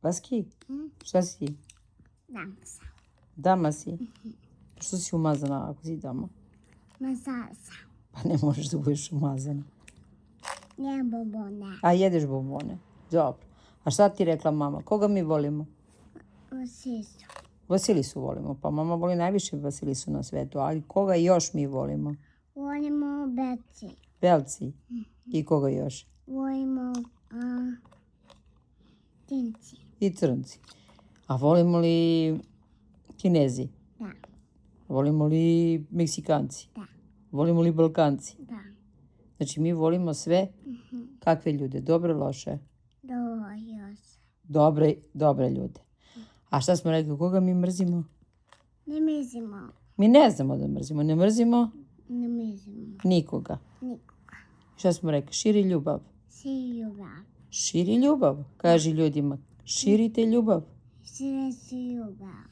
Vaski? Šta si ti? Dama sam. Dama si? Što si umazana ako si dama? Mazala sam. Pa ne možeš da budeš umazana. Nijem bombone. A jedeš bombone? Dobro. A šta ti rekla mama? Koga mi volimo? U sisu. Vasilisu volimo. Pa mama voli najviše Vasilisu na svetu. Ali koga još mi volimo? Volimo Beci. Belci. I koga još? Volimo Tinci. I crnci. A volimo li Kinezi? Da. Volimo li Meksikanci? Da. Volimo li Balkanci? Da. Znači mi volimo sve kakve ljude? Dobre, loše? Dobre ljude. A šta smo rekli? Koga mi mrzimo? Ne mrzimo. Mi ne znamo da mrzimo. Ne mrzimo Ne mrzimo. nikoga. Nikoga. Šta smo rekli? Širi ljubav. Svi ljubav. Širi ljubav. Kaži ljudima. Širite ljubav. Svi ljubav.